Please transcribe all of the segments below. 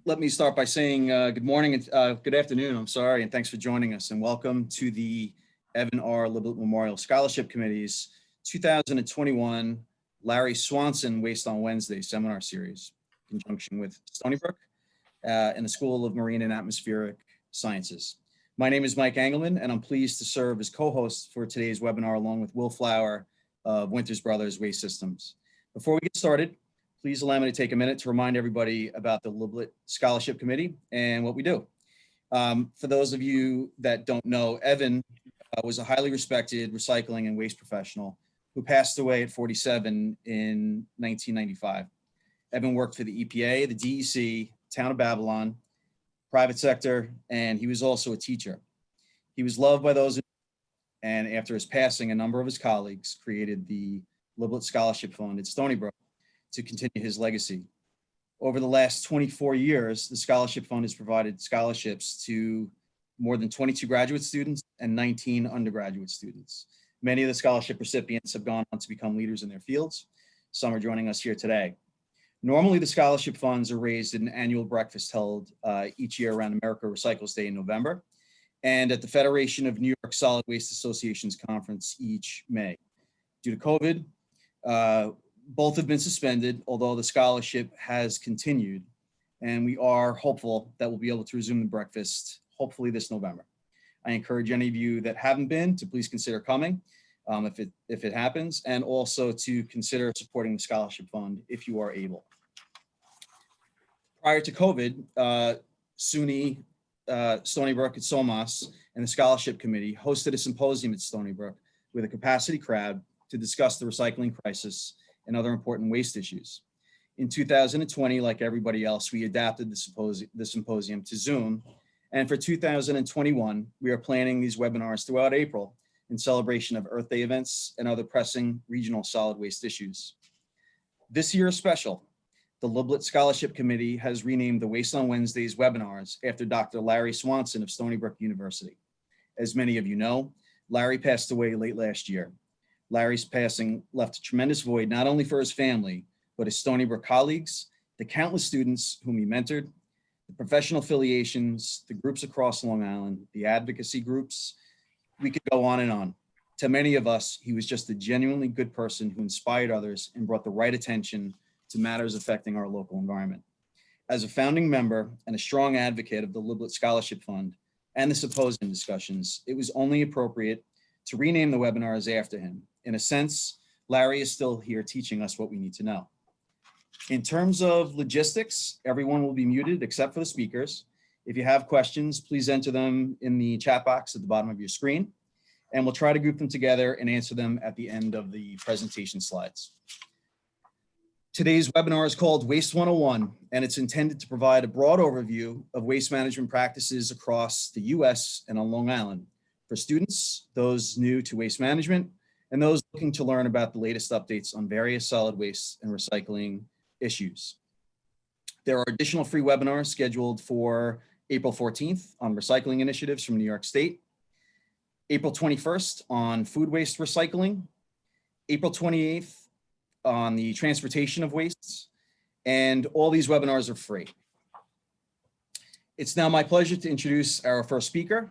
let me start by saying good morning and good afternoon, I'm sorry, and thanks for joining us, and welcome to the Evan R. Liblit Memorial Scholarship Committee's 2021 Larry Swanson Waste on Wednesday seminar series in conjunction with Stony Brook and the School of Marine and Atmospheric Sciences. My name is Mike Engelman, and I'm pleased to serve as co-host for today's webinar along with Will Flower of Winters Brothers Waste Systems. Before we get started, please allow me to take a minute to remind everybody about the Liblit Scholarship Committee and what we do. For those of you that don't know, Evan was a highly respected recycling and waste professional who passed away at 47 in 1995. Evan worked for the EPA, the DEC, Town of Babylon, private sector, and he was also a teacher. He was loved by those, and after his passing, a number of his colleagues created the Liblit Scholarship Fund at Stony Brook to continue his legacy. Over the last 24 years, the Scholarship Fund has provided scholarships to more than 22 graduate students and 19 undergraduate students. Many of the scholarship recipients have gone on to become leaders in their fields. Some are joining us here today. Normally, the scholarship funds are raised at an annual breakfast held each year around America Recycles Day in November, and at the Federation of New York Solid Waste Associations conference each May. Due to COVID, both have been suspended, although the scholarship has continued, and we are hopeful that we'll be able to resume the breakfast, hopefully this November. I encourage any of you that haven't been to please consider coming if it happens, and also to consider supporting the scholarship fund if you are able. Prior to COVID, SUNY, Stony Brook at SoMAS, and the Scholarship Committee hosted a symposium at Stony Brook with a capacity crowd to discuss the recycling crisis and other important waste issues. In 2020, like everybody else, we adapted the symposium to Zoom. And for 2021, we are planning these webinars throughout April in celebration of Earth Day events and other pressing regional solid waste issues. This year is special. The Liblit Scholarship Committee has renamed the Waste on Wednesdays webinars after Dr. Larry Swanson of Stony Brook University. As many of you know, Larry passed away late last year. Larry's passing left a tremendous void, not only for his family, but his Stony Brook colleagues, the countless students whom he mentored, the professional affiliations, the groups across Long Island, the advocacy groups. We could go on and on. To many of us, he was just a genuinely good person who inspired others and brought the right attention to matters affecting our local environment. As a founding member and a strong advocate of the Liblit Scholarship Fund and the symposium discussions, it was only appropriate to rename the webinars after him. In a sense, Larry is still here teaching us what we need to know. In terms of logistics, everyone will be muted except for the speakers. If you have questions, please enter them in the chat box at the bottom of your screen, and we'll try to group them together and answer them at the end of the presentation slides. Today's webinar is called Waste 101, and it's intended to provide a broad overview of waste management practices across the US and on Long Island for students, those new to waste management, and those looking to learn about the latest updates on various solid waste and recycling issues. There are additional free webinars scheduled for April 14th on recycling initiatives from New York State, April 21st on food waste recycling, April 28th on the transportation of wastes, and all these webinars are free. It's now my pleasure to introduce our first speaker.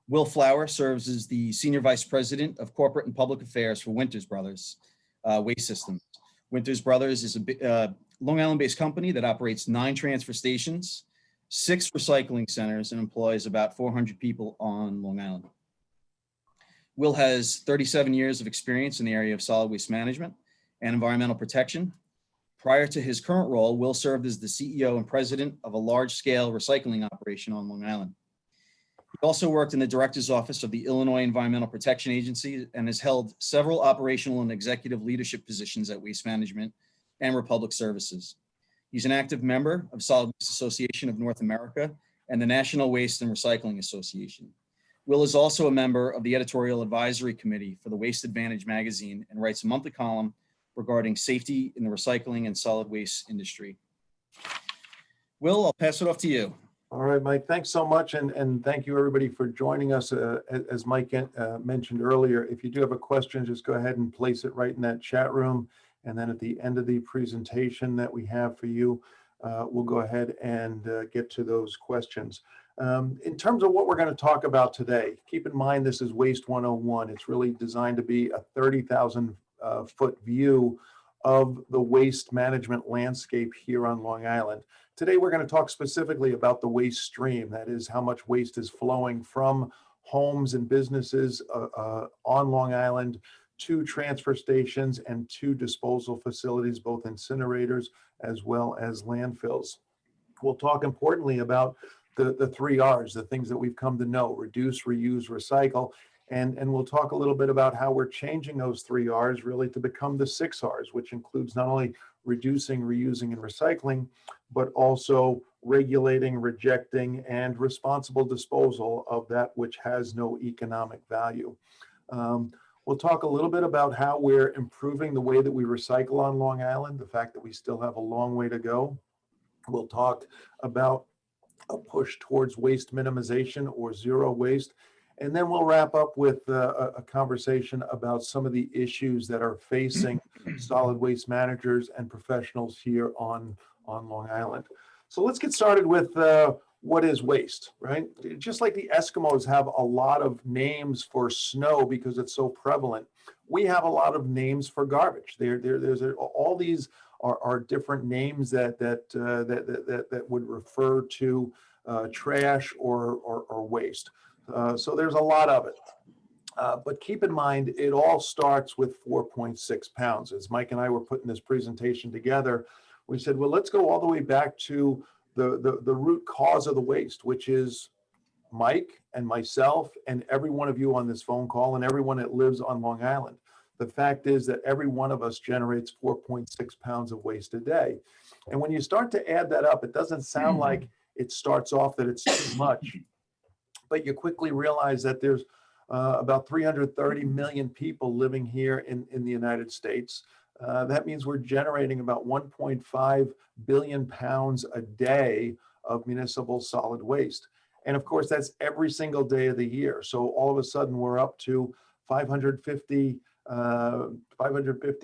Will Flower serves as the Senior Vice President of Corporate and Public Affairs for Winters Brothers Waste Systems. Winters Brothers is a Long Island-based company that operates 9 transfer stations, 6 recycling centers, and employs about 400 people on Long Island. Will has 37 years of experience in the area of solid waste management and environmental protection. Prior to his current role, Will served as the CEO and president of a large-scale recycling operation on Long Island. He also worked in the director's office of the Illinois Environmental Protection Agency and has held several operational and executive leadership positions at Waste Management and Republic Services. He's an active member of Solid Waste Association of North America and the National Waste and Recycling Association. Will is also a member of the editorial advisory committee for the Waste Advantage magazine and writes a monthly column regarding safety in the recycling and solid waste industry. Will, I'll pass it off to you. All right, Mike, thanks so much. And thank you everybody for joining us. As Mike mentioned earlier, if you do have a question, just go ahead and place it right in that chat room. And then at the end of the presentation that we have for you, we'll go ahead and get to those questions. In terms of what we're going to talk about today, keep in mind this is Waste 101. It's really designed to be a 30,000 foot view of the waste management landscape here on Long Island. Today, we're going to talk specifically about the waste stream. That is how much waste is flowing from homes and businesses on Long Island to transfer stations and to disposal facilities, both incinerators as well as landfills. We'll talk importantly about the 3 R's, the things that we've come to know: reduce, reuse, recycle. And we'll talk a little bit about how we're changing those 3 R's really to become the 6 R's, which includes not only reducing, reusing, and recycling, but also regulating, rejecting, and responsible disposal of that which has no economic value. We'll talk a little bit about how we're improving the way that we recycle on Long Island, the fact that we still have a long way to go. We'll talk about a push towards waste minimization or zero waste. And then we'll wrap up with a conversation about some of the issues that are facing solid waste managers and professionals here on Long Island. So let's get started with what is waste, right? Just like the Eskimos have a lot of names for snow because it's so prevalent, we have a lot of names for garbage. There's all these are different names that would refer to trash or waste. So there's a lot of it. But keep in mind, it all starts with 4.6 pounds. As Mike and I were putting this presentation together, we said, well, let's go all the way back to the root cause of the waste, which is Mike and myself and every one of you on this phone call and everyone that lives on Long Island. The fact is that every one of us generates 4.6 pounds of waste a day. And when you start to add that up, it doesn't sound like it starts off that it's too much, but you quickly realize that there's about 330 million people living here in the United States. That means we're generating about 1.5 billion pounds a day of municipal solid waste. And of course, that's every single day of the year. So all of a sudden, we're up to 550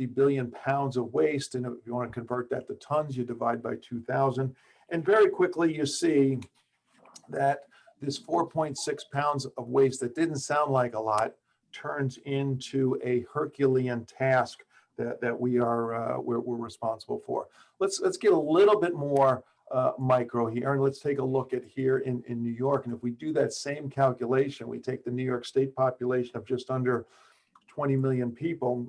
billion pounds of waste. And if you want to convert that to tons, you divide by 2,000. And very quickly, you see that this 4.6 pounds of waste that didn't sound like a lot turns into a Herculean task that we're responsible for. Let's get a little bit more micro here, and let's take a look at here in New York. And if we do that same calculation, we take the New York State population of just under 20 million people,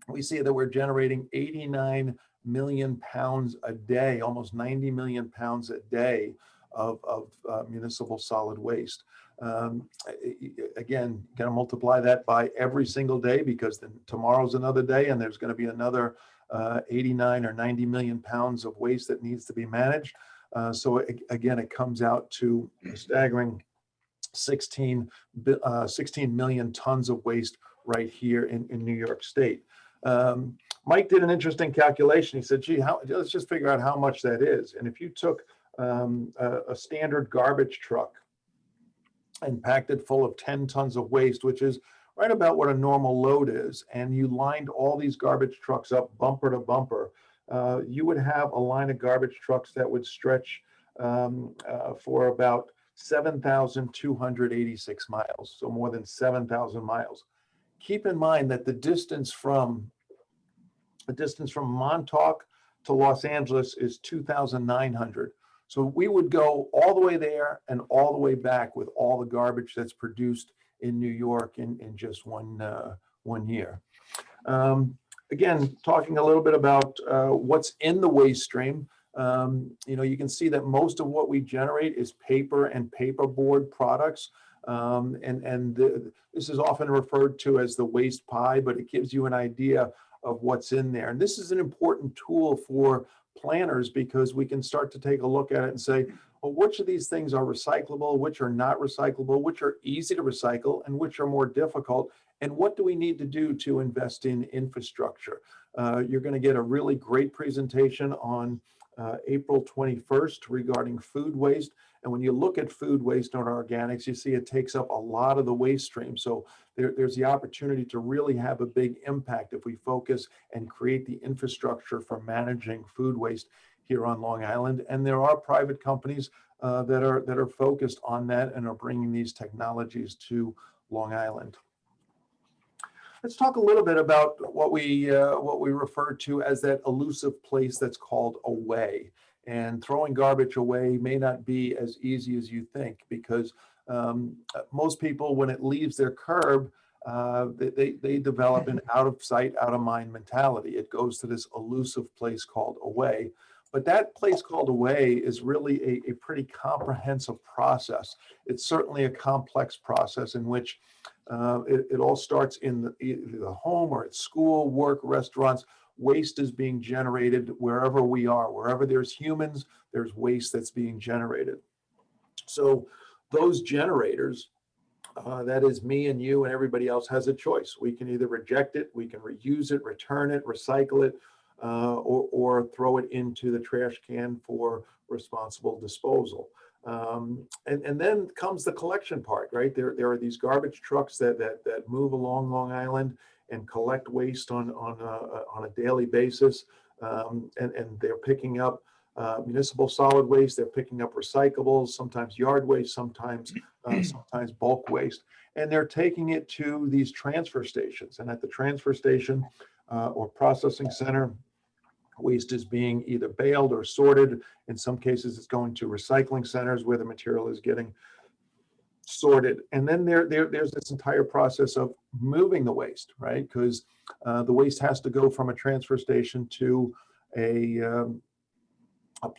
we see that we're generating 89 million pounds a day, almost 90 million pounds a day of municipal solid waste. Again, going to multiply that by every single day, because then tomorrow's another day and there's going to be another 89 or 90 million pounds of waste that needs to be managed. So again, it comes out to a staggering 16 million tons of waste right here in New York State. Mike did an interesting calculation. He said, gee, let's just figure out how much that is. And if you took a standard garbage truck and packed it full of 10 tons of waste, which is right about what a normal load is, and you lined all these garbage trucks up bumper to bumper, you would have a line of garbage trucks that would stretch for about 7,286 miles, so more than 7,000 miles. Keep in mind that the distance from Montauk to Los Angeles is 2,900. So we would go all the way there and all the way back with all the garbage that's produced in New York in just one year. Again, talking a little bit about what's in the waste stream. You can see that most of what we generate is paper and paperboard products. This is often referred to as the waste pie, but it gives you an idea of what's in there. And this is an important tool for planners, because we can start to take a look at it and say, well, which of these things are recyclable, which are not recyclable, which are easy to recycle, and which are more difficult, and what do we need to do to invest in infrastructure? You're going to get a really great presentation on April 21st regarding food waste. And when you look at food waste on organics, you see it takes up a lot of the waste stream. So there's the opportunity to really have a big impact if we focus and create the infrastructure for managing food waste here on Long Island, and there are private companies that are focused on that and are bringing these technologies to Long Island. Let's talk a little bit about what we refer to as that elusive place that's called away. And throwing garbage away may not be as easy as you think, because most people, when it leaves their curb, they develop an out of sight, out of mind mentality. It goes to this elusive place called away. But that place called away is really a pretty comprehensive process. It's certainly a complex process in which it all starts in either the home or at school, work, restaurants. Waste is being generated wherever we are. Wherever there's humans, there's waste that's being generated. So those generators, that is me and you and everybody else, has a choice. We can either reject it, we can reuse it, return it, recycle it, or throw it into the trash can for responsible disposal. And then comes the collection part, right? There are these garbage trucks that move along Long Island and collect waste on a daily basis, and they're picking up municipal solid waste. They're picking up recyclables, sometimes yard waste, sometimes bulk waste, and they're taking it to these transfer stations. And at the transfer station or processing center, waste is being either baled or sorted. In some cases, it's going to recycling centers where the material is getting sorted. And then there's this entire process of moving the waste, right? Because the waste has to go from a transfer station to a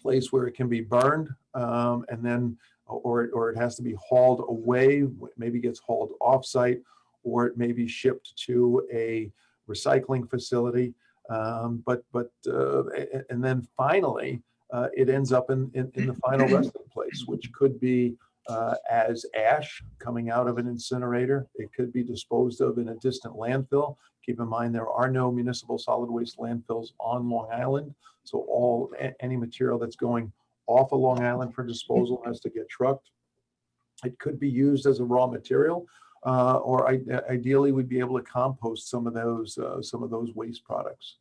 place where it can be burned, and then or it has to be hauled away. Maybe gets hauled offsite, or it may be shipped to a recycling facility. And then finally, it ends up in the final resting place, which could be as ash coming out of an incinerator. It could be disposed of in a distant landfill. Keep in mind, there are no municipal solid waste landfills on Long Island. So any material that's going off of Long Island for disposal has to get trucked. It could be used as a raw material, or ideally we'd be able to compost some of those waste products.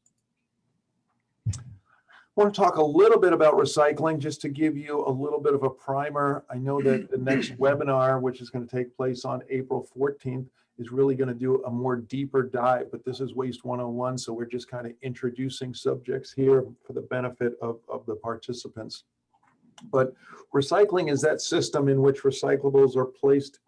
I want to talk a little bit about recycling, just to give you a little bit of a primer. I know that the next webinar, which is going to take place on April 14th, is really going to do a more deeper dive, but this is Waste 101, so we're just kind of introducing subjects here for the benefit of the participants. But recycling is that system in which recyclables are placed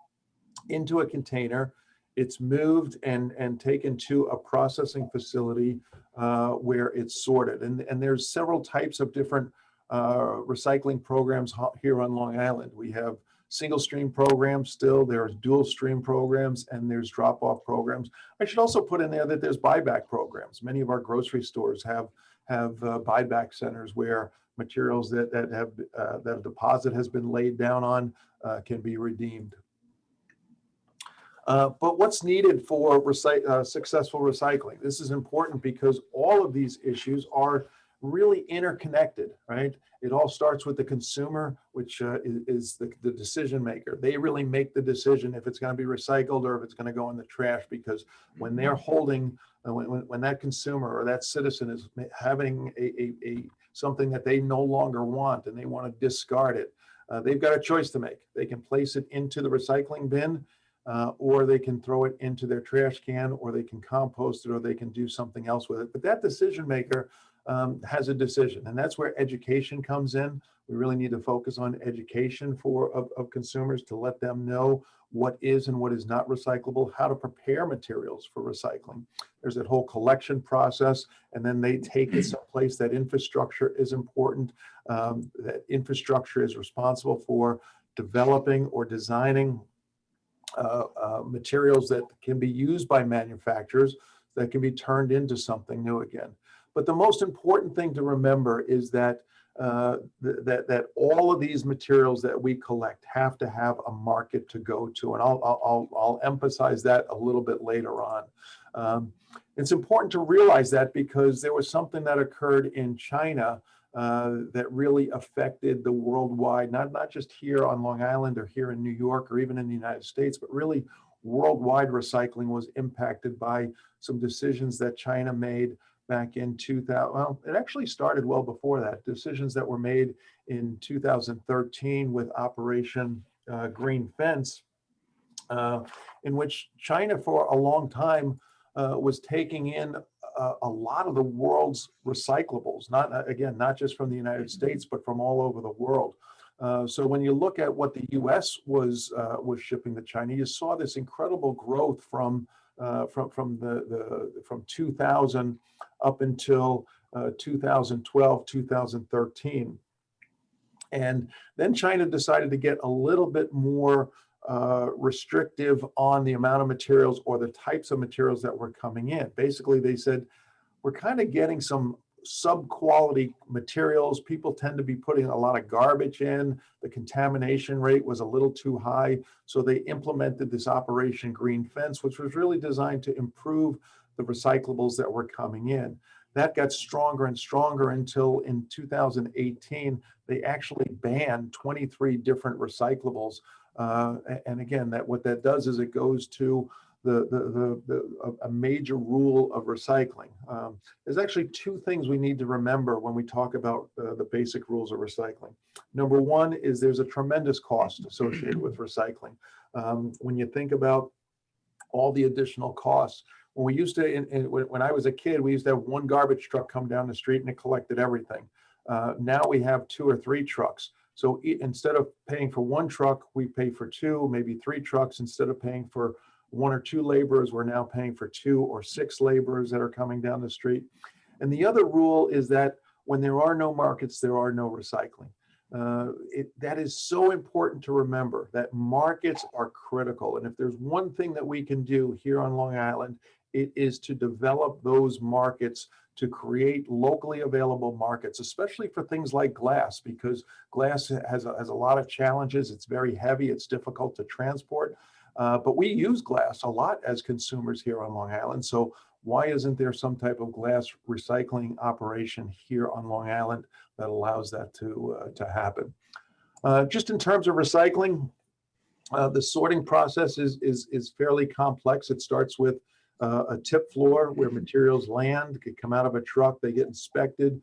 into a container. It's moved and taken to a processing facility where it's sorted. And there's several types of different recycling programs here on Long Island. We have single stream programs still, there's dual stream programs, and there's drop-off programs. I should also put in there that there's buyback programs. Many of our grocery stores have buyback centers where materials that a deposit has been laid down on can be redeemed. But what's needed for successful recycling? This is important because all of these issues are really interconnected, right? It all starts with the consumer, which is the decision maker. They really make the decision if it's going to be recycled or if it's going to go in the trash, because when they're holding, when that consumer or that citizen is having something that they no longer want and they want to discard it, they've got a choice to make. They can place it into the recycling bin, or they can throw it into their trash can, or they can compost it, or they can do something else with it. But that decision maker has a decision, and that's where education comes in. We really need to focus on education of consumers to let them know what is and what is not recyclable, how to prepare materials for recycling. There's that whole collection process, and then they take it someplace. That infrastructure is important. That infrastructure is responsible for developing or designing materials that can be used by manufacturers that can be turned into something new again. But the most important thing to remember is that that all of these materials that we collect have to have a market to go to, and I'll emphasize that a little bit later on. It's important to realize that because there was something that occurred in China that really affected the worldwide, not just here on Long Island or here in New York or even in the United States, but really worldwide recycling was impacted by some decisions that China made back in 2000. Well, it actually started well before that. Decisions that were made in 2013 with Operation Green Fence, in which China for a long time was taking in a lot of the world's recyclables, not just from the United States, but from all over the world. So when you look at what the U.S. was shipping to China, you saw this incredible growth from 2000 up until 2012, 2013. And then China decided to get a little bit more restrictive on the amount of materials or the types of materials that were coming in. Basically, they said, we're kind of getting some sub-quality materials. People tend to be putting a lot of garbage in. The contamination rate was a little too high. So they implemented this Operation Green Fence, which was really designed to improve the recyclables that were coming in. That got stronger and stronger until in 2018, they actually banned 23 different recyclables. And again, what that does is it goes to a major rule of recycling. There's actually two things we need to remember when we talk about the basic rules of recycling. Number one is there's a tremendous cost associated with recycling. When you think about all the additional costs, when we used to, when I was a kid, we used to have one garbage truck come down the street and it collected everything. Now we have 2 or 3 trucks. So instead of paying for one truck, we pay for 2, maybe 3 trucks. Instead of paying for 1 or 2 laborers, we're now paying for 2 or 6 laborers that are coming down the street. And the other rule is that when there are no markets, there are no recycling. That is so important to remember, that markets are critical. And if there's one thing that we can do here on Long Island, it is to develop those markets, to create locally available markets, especially for things like glass, because glass has a lot of challenges. It's very heavy, it's difficult to transport, but we use glass a lot as consumers here on Long Island. So why isn't there some type of glass recycling operation here on Long Island that allows that to happen? Just in terms of recycling, the sorting process is fairly complex. It starts with a tip floor where materials land, could come out of a truck, they get inspected.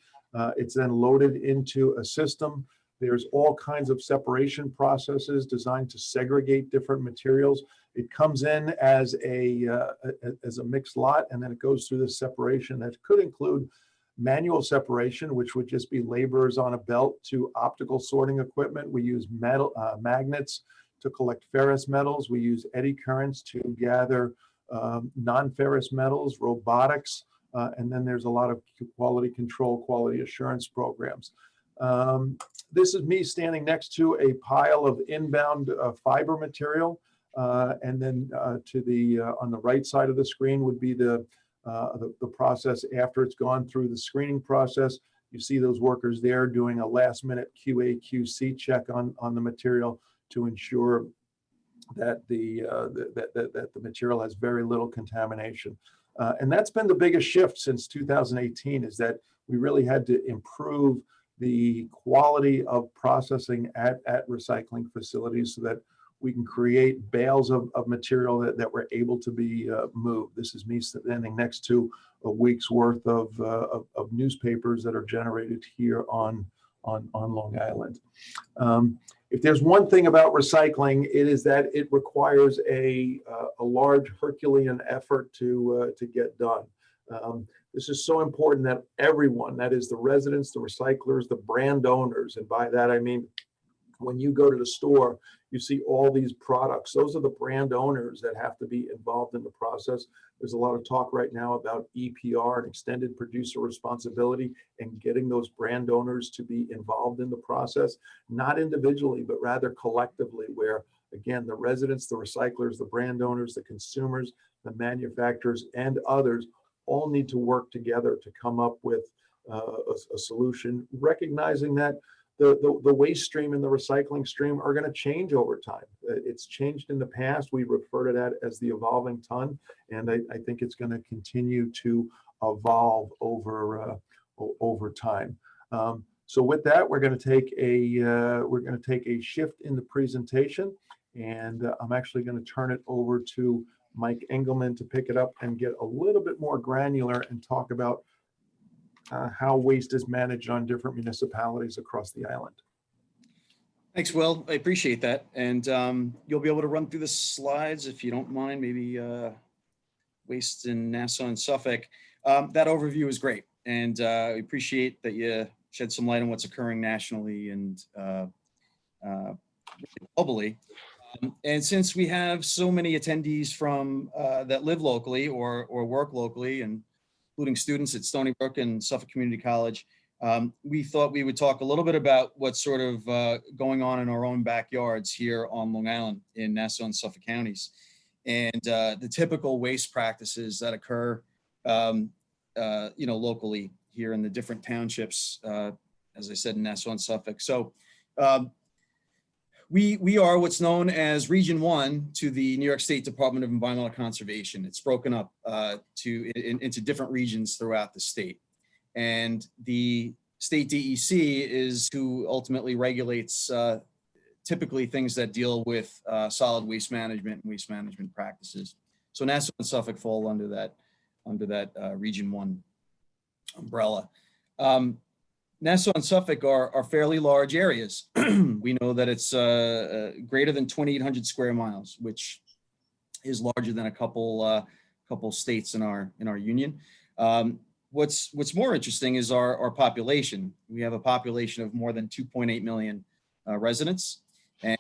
It's then loaded into a system. There's all kinds of separation processes designed to segregate different materials. It comes in as a mixed lot, and then it goes through this separation that could include manual separation, which would just be laborers on a belt, to optical sorting equipment. We use magnets to collect ferrous metals. We use eddy currents to gather non-ferrous metals, robotics, and then there's a lot of quality control, quality assurance programs. This is me standing next to a pile of inbound fiber material, and then to the on the right side of the screen would be the process after it's gone through the screening process. You see those workers there doing a last-minute QA/QC check on the material to ensure that the material has very little contamination. And that's been the biggest shift since 2018, is that we really had to improve the quality of processing at recycling facilities so that we can create bales of material that were able to be moved. This is me standing next to a week's worth of newspapers that are generated here on Long Island. If there's one thing about recycling, it is that it requires a large Herculean effort to get done. This is so important that everyone, that is the residents, the recyclers, the brand owners, and by that I mean when you go to the store, you see all these products. Those are the brand owners that have to be involved in the process. There's a lot of talk right now about EPR and extended producer responsibility, and getting those brand owners to be involved in the process, not individually, but rather collectively, where again, the residents, the recyclers, the brand owners, the consumers, the manufacturers, and others all need to work together to come up with a solution, recognizing that the waste stream and the recycling stream are going to change over time. It's changed in the past. We refer to that as the evolving ton, and I think it's going to continue to evolve over time. So with that, we're going to take a shift in the presentation, and I'm actually going to turn it over to Mike Engelman to pick it up and get a little bit more granular and talk about how waste is managed on different municipalities across the island. Thanks, Will. I appreciate that. And you'll be able to run through the slides if you don't mind, maybe waste in Nassau and Suffolk. That overview is great. And I appreciate that you shed some light on what's occurring nationally and globally. And since we have so many attendees from that live locally or work locally, and including students at Stony Brook and Suffolk Community College, we thought we would talk a little bit about what's sort of going on in our own backyards here on Long Island in Nassau and Suffolk counties, and the typical waste practices that occur, locally here in the different townships, as I said, in Nassau and Suffolk. So we are what's known as Region 1 to the New York State Department of Environmental Conservation. It's broken up into different regions throughout the state. And the state DEC is who ultimately regulates typically things that deal with solid waste management and waste management practices. So Nassau and Suffolk fall under that Region 1 umbrella. Nassau and Suffolk are fairly large areas. We know that it's greater than 2,800 square miles, which is larger than a couple states in our union. What's more interesting is our population. We have a population of more than 2.8 million residents and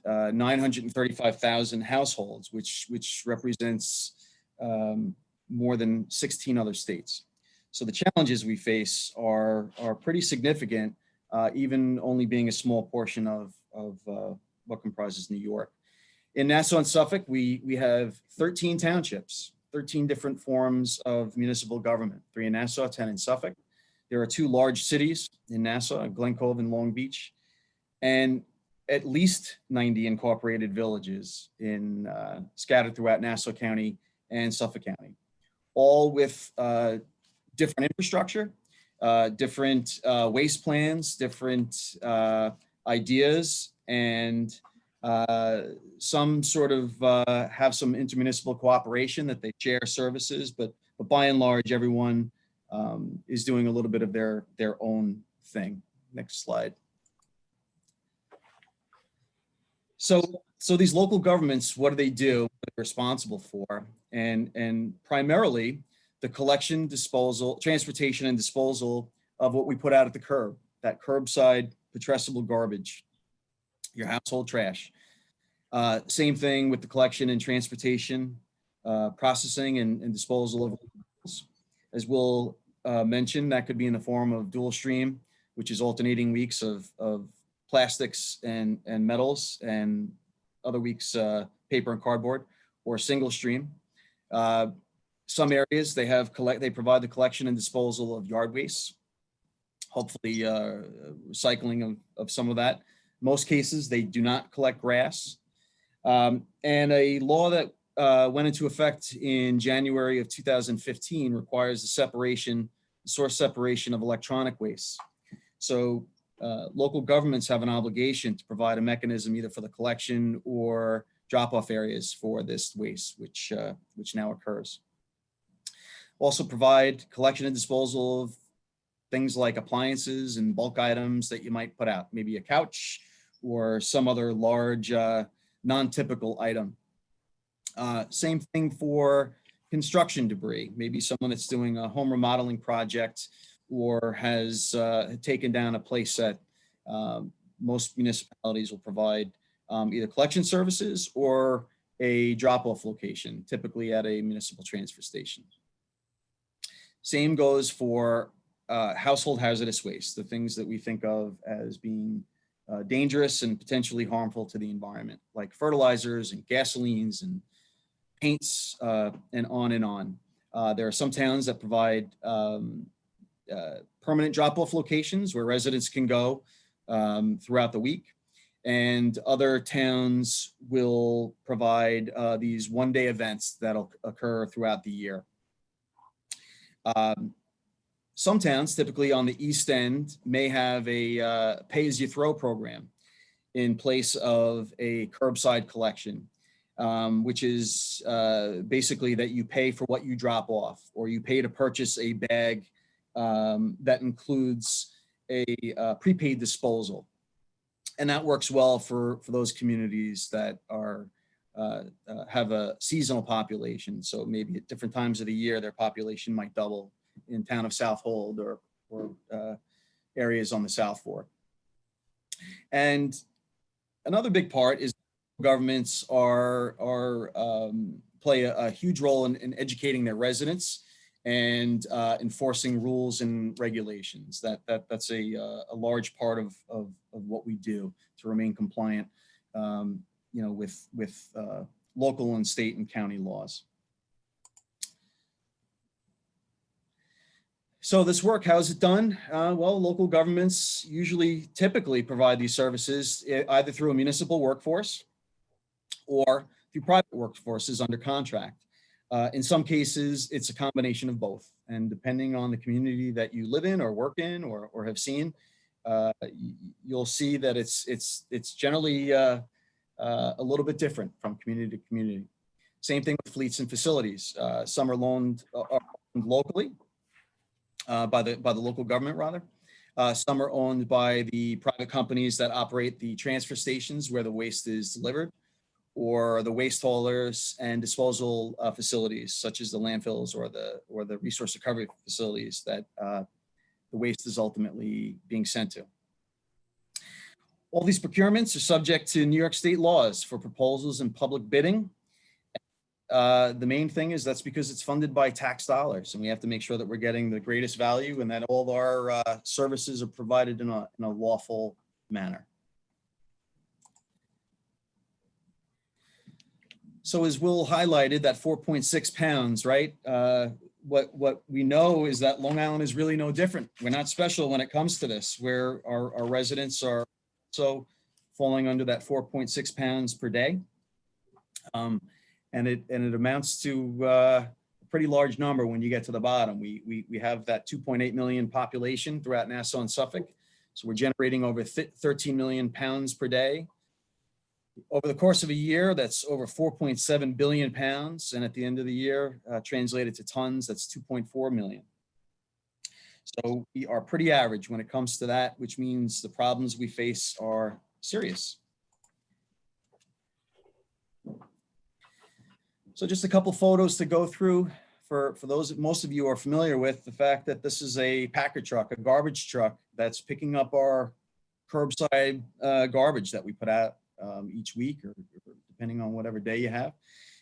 935,000 households, which represents more than 16 other states. So the challenges we face are pretty significant, even only being a small portion of what comprises New York. In Nassau and Suffolk, we have 13 townships, 13 different forms of municipal government, 3 in Nassau, 10 in Suffolk. There are 2 large cities in Nassau, Glen Cove and Long Beach, and at least 90 incorporated villages scattered throughout Nassau County and Suffolk County, all with different infrastructure, different waste plans, different ideas, and some sort of have some intermunicipal cooperation that they share services, but by and large, everyone is doing a little bit of their own thing. Next slide. So these local governments, what do they do? What they're responsible for, and primarily the collection, disposal, transportation, and disposal of what we put out at the curb, that curbside putrescible garbage, your household trash. Same thing with the collection and transportation, processing and disposal of, as we'll mention, that could be in the form of dual stream, which is alternating weeks of plastics and metals, and other weeks paper and cardboard, or single stream. Some areas they provide the collection and disposal of yard waste, hopefully recycling of some of that. Most cases, they do not collect grass. And a law that went into effect in January of 2015 requires the source separation of electronic waste. So local governments have an obligation to provide a mechanism either for the collection or drop-off areas for this waste, which now occurs. Also provide collection and disposal of things like appliances and bulk items that you might put out, maybe a couch or some other large non-typical item. Same thing for construction debris, maybe someone that's doing a home remodeling project or has taken down a place that most municipalities will provide either collection services or a drop-off location, typically at a municipal transfer station. Same goes for household hazardous waste, the things that we think of as being dangerous and potentially harmful to the environment, like fertilizers and gasolines and paints, and on and on. There are some towns that provide permanent drop-off locations where residents can go throughout the week, and other towns will provide these one-day events that'll occur throughout the year. Some towns, typically on the East End, may have a pay-as-you-throw program in place of a curbside collection, which is basically that you pay for what you drop off, or you pay to purchase a bag that includes a prepaid disposal. And that works well for those communities that are have a seasonal population. So maybe at different times of the year, their population might double in town of Southold or areas on the South Fork. And another big part is governments play a huge role in educating their residents and enforcing rules and regulations. That's a large part of what we do to remain compliant, with local and state and county laws. So this work, how is it done? Well, local governments typically provide these services either through a municipal workforce or through private workforces under contract. In some cases, it's a combination of both. And depending on the community that you live in or work in or have seen, you'll see that it's generally a little bit different from community to community. Same thing with fleets and facilities. Some are loaned locally by the local government, rather. Some are owned by the private companies that operate the transfer stations where the waste is delivered, or the waste haulers and disposal facilities, such as the landfills or the resource recovery facilities that the waste is ultimately being sent to. All these procurements are subject to New York State laws for proposals and public bidding. The main thing is that's because it's funded by tax dollars, and we have to make sure that we're getting the greatest value and that all of our services are provided in a lawful manner. So as Will highlighted, that 4.6 pounds, right? What we know is that Long Island is really no different. We're not special when it comes to this, where our residents are also falling under that 4.6 pounds per day. And it amounts to a pretty large number when you get to the bottom. We have that 2.8 million population throughout Nassau and Suffolk. So we're generating over 13 million pounds per day. Over the course of a year, that's over 4.7 billion pounds. And at the end of the year, translated to tons, that's 2.4 million. So we are pretty average when it comes to that, which means the problems we face are serious. So just a couple photos to go through for those that most of you are familiar with, the fact that this is a packer truck, a garbage truck that's picking up our curbside garbage that we put out each week, or depending on whatever day you have.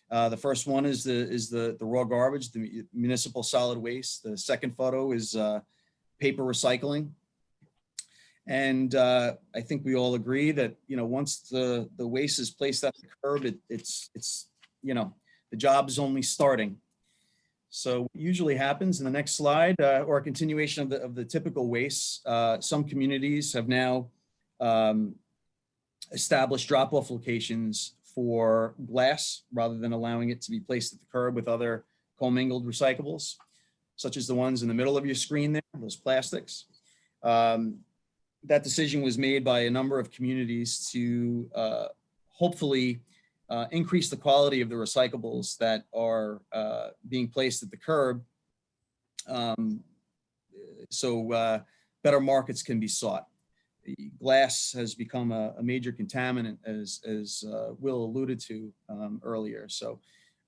The first one is the raw garbage, the municipal solid waste. The second photo is paper recycling. And I think we all agree that, once the waste is placed at the curb, it's the job is only starting. So what usually happens in the next slide, or a continuation of the typical waste, some communities have now established drop-off locations for glass rather than allowing it to be placed at the curb with other commingled recyclables, such as the ones in the middle of your screen there, those plastics. That decision was made by a number of communities to hopefully increase the quality of the recyclables that are being placed at the curb, so better markets can be sought. The glass has become a major contaminant, as Will alluded to earlier. So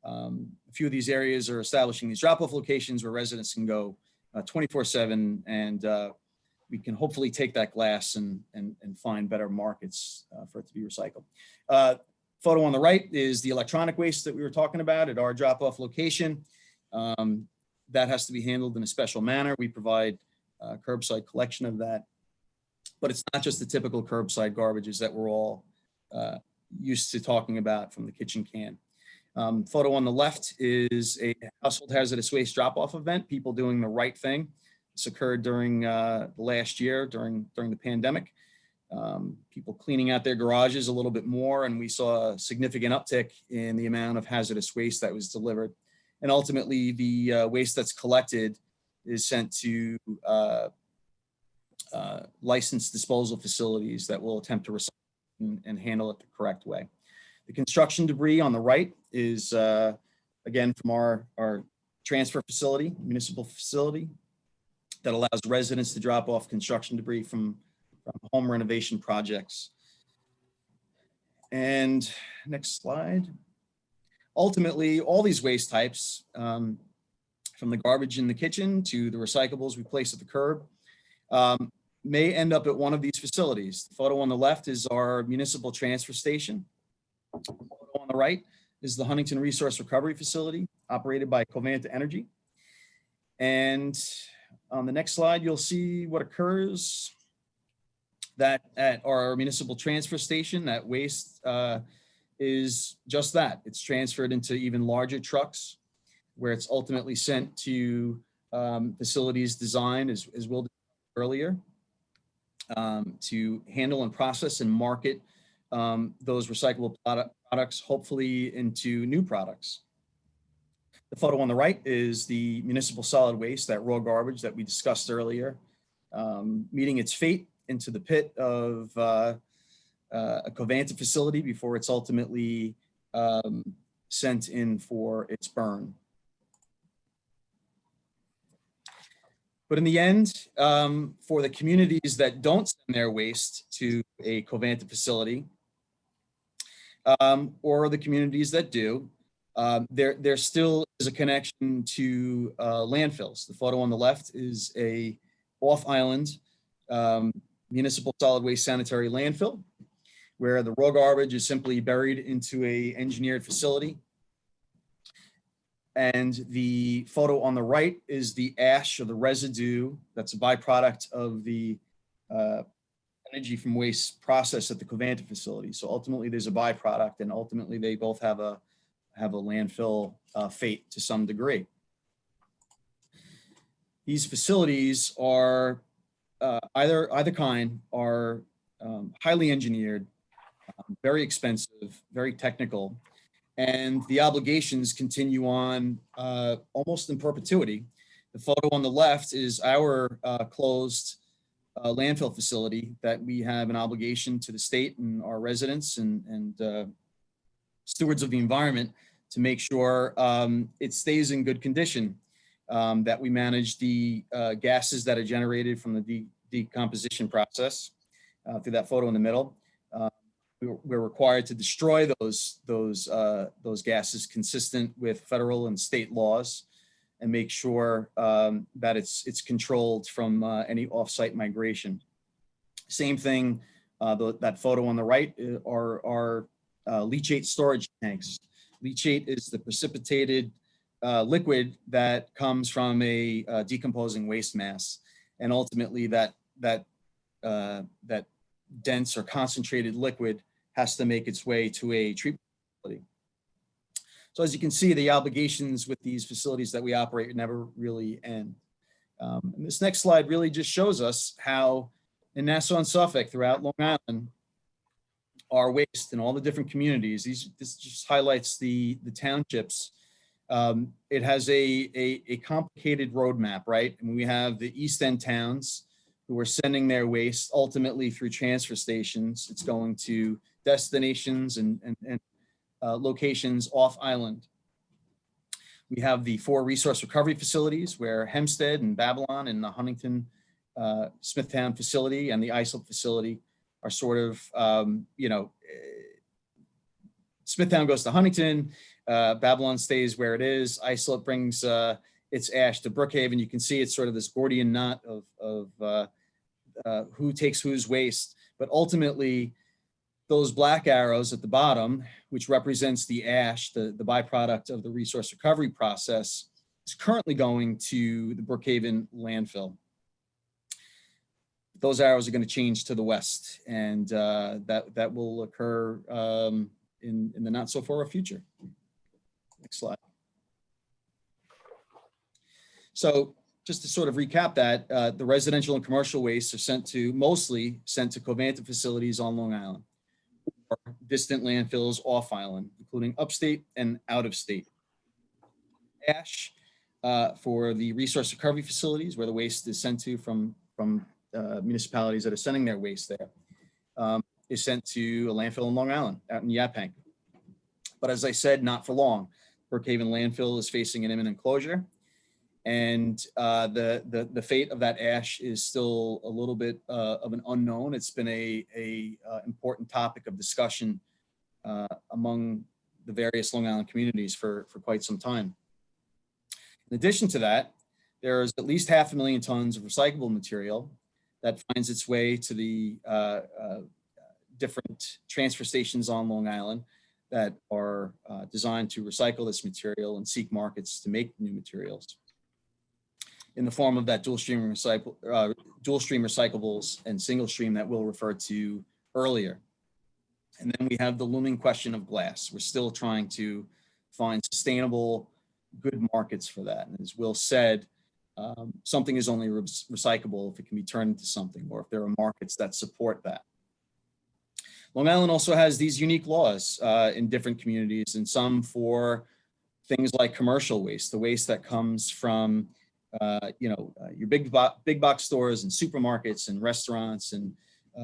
a few of these areas are establishing these drop-off locations where residents can go 24/7, and we can hopefully take that glass and find better markets for it to be recycled. Photo on the right is the electronic waste that we were talking about at our drop-off location. That has to be handled in a special manner. We provide curbside collection of that. But it's not just the typical curbside garbages that we're all used to talking about from the kitchen can. Photo on the left is a household hazardous waste drop-off event, people doing the right thing. This occurred during the last year, during the pandemic. People cleaning out their garages a little bit more, and we saw a significant uptick in the amount of hazardous waste that was delivered. And ultimately, the waste that's collected is sent to licensed disposal facilities that will attempt to recycle and handle it the correct way. The construction debris on the right is, again, from our transfer facility, municipal facility. that allows residents to drop off construction debris from home renovation projects. And next slide. Ultimately, all these waste types, from the garbage in the kitchen to the recyclables we place at the curb, may end up at one of these facilities. The photo on the left is our municipal transfer station. The photo on the right is the Huntington Resource Recovery Facility operated by Covanta Energy. And on the next slide, you'll see what occurs that at our municipal transfer station. That waste is just that. It's transferred into even larger trucks where it's ultimately sent to facilities designed, as Will did earlier, to handle and process and market those recyclable products, hopefully into new products. The photo on the right is the municipal solid waste, that raw garbage that we discussed earlier, meeting its fate into the pit of a Covanta facility before it's ultimately sent in for its burn. But in the end, for the communities that don't send their waste to a Covanta facility, or the communities that do, there still is a connection to landfills. The photo on the left is a off-island municipal solid waste sanitary landfill, where the raw garbage is simply buried into a engineered facility. And the photo on the right is the ash or the residue that's a byproduct of the energy from waste process at the Covanta facility. So ultimately there's a byproduct, and ultimately they both have a landfill fate to some degree. These facilities are either kind are highly engineered, very expensive, very technical, and the obligations continue on almost in perpetuity. The photo on the left is our closed landfill facility that we have an obligation to the state and our residents and stewards of the environment to make sure it stays in good condition, that we manage the gases that are generated from the decomposition process through that photo in the middle. We're required to destroy those gases consistent with federal and state laws, and make sure that it's controlled from any off-site migration. Same thing, that photo on the right are leachate storage tanks. Leachate is the precipitated liquid that comes from a decomposing waste mass, and ultimately that dense or concentrated liquid has to make its way to a treatment facility. So as you can see, the obligations with these facilities that we operate never really end. And this next slide really just shows us how in Nassau and Suffolk, throughout Long Island, our waste in all the different communities, this just highlights the townships. It has a complicated roadmap, right? And we have the East End towns who are sending their waste ultimately through transfer stations. It's going to destinations and locations off island. We have the 4 resource recovery facilities where Hempstead and Babylon and the Huntington Smithtown facility and the Islip facility are sort of, Smithtown goes to Huntington, Babylon stays where it is, Islip brings its ash to Brookhaven. You can see it's sort of this Gordian knot of who takes whose waste, but ultimately those black arrows at the bottom, which represents the ash, the byproduct of the resource recovery process, is currently going to the Brookhaven landfill. Those arrows are going to change to the west, and that will occur in the not so far future. Next slide. So just to sort of recap that, the residential and commercial waste are mostly sent to Covanta facilities on Long Island, or distant landfills off island, including upstate and out of state. Ash for the resource recovery facilities, where the waste is sent to from municipalities that are sending their waste there, is sent to a landfill in Long Island, out in Yaphank. But as I said, not for long. Brookhaven landfill is facing an imminent closure. And the fate of that ash is still a little bit of an unknown. It's been a important topic of discussion among the various Long Island communities for quite some time. In addition to that, there's at least 500,000 tons of recyclable material that finds its way to the different transfer stations on Long Island that are designed to recycle this material and seek markets to make new materials in the form of that dual stream recyclables and single stream that we'll refer to earlier. And then we have the looming question of glass. We're still trying to find sustainable, good markets for that. And as Will said, something is only recyclable if it can be turned into something, or if there are markets that support that. Long Island also has these unique laws in different communities, and some for things like commercial waste, the waste that comes from your big box stores and supermarkets and restaurants. And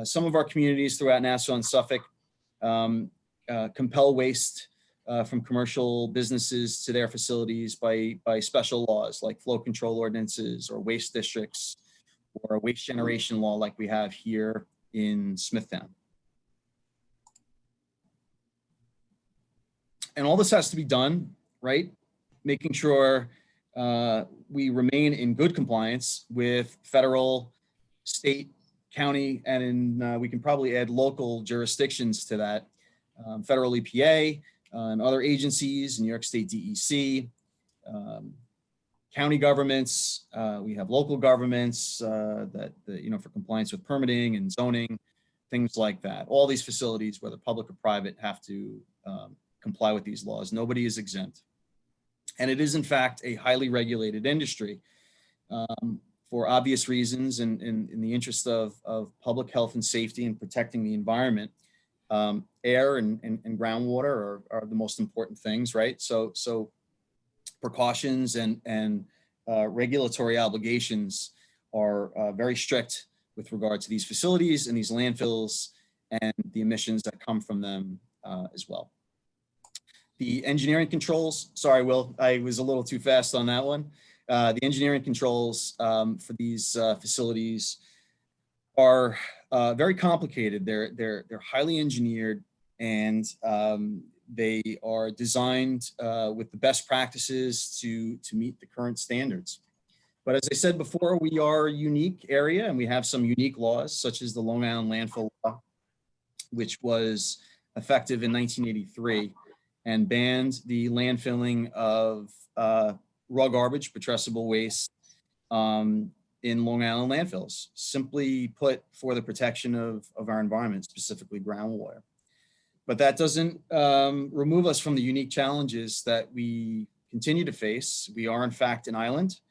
some of our communities throughout Nassau and Suffolk compel waste from commercial businesses to their facilities by special laws like flow control ordinances or waste districts or a waste generation law like we have here in Smithtown. And all this has to be done, right? Making sure we remain in good compliance with federal, state, county, and we can probably add local jurisdictions to that. Federal EPA and other agencies, New York State DEC, county governments. We have local governments for compliance with permitting and zoning, things like that. All these facilities, whether public or private, have to comply with these laws. Nobody is exempt. And it is, in fact, a highly regulated industry for obvious reasons and in the interest of public health and safety and protecting the environment. Air and groundwater are the most important things, right? So precautions and regulatory obligations are very strict with regard to these facilities and these landfills and the emissions that come from them as well. The engineering controls, sorry, Will, I was a little too fast on that one. The engineering controls for these facilities are very complicated. They're highly engineered, and they are designed with the best practices to meet the current standards. But as I said before, we are a unique area, and we have some unique laws, such as the Long Island Landfill Law, which was effective in 1983 and banned the landfilling of raw garbage, putrescible waste in Long Island landfills, simply put, for the protection of our environment, specifically groundwater. But that doesn't remove us from the unique challenges that we continue to face. We are, in fact, an island,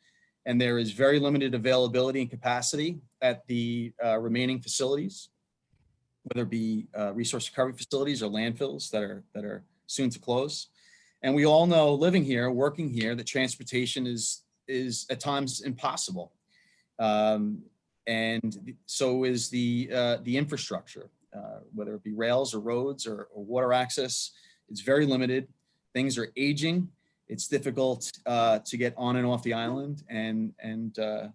and there is very limited availability and capacity at the remaining facilities, whether it be resource recovery facilities or landfills that are soon to close. And we all know, living here, working here, that transportation is at times impossible. And so is the infrastructure, whether it be rails or roads or water access. It's very limited. Things are aging. It's difficult to get on and off the island. And I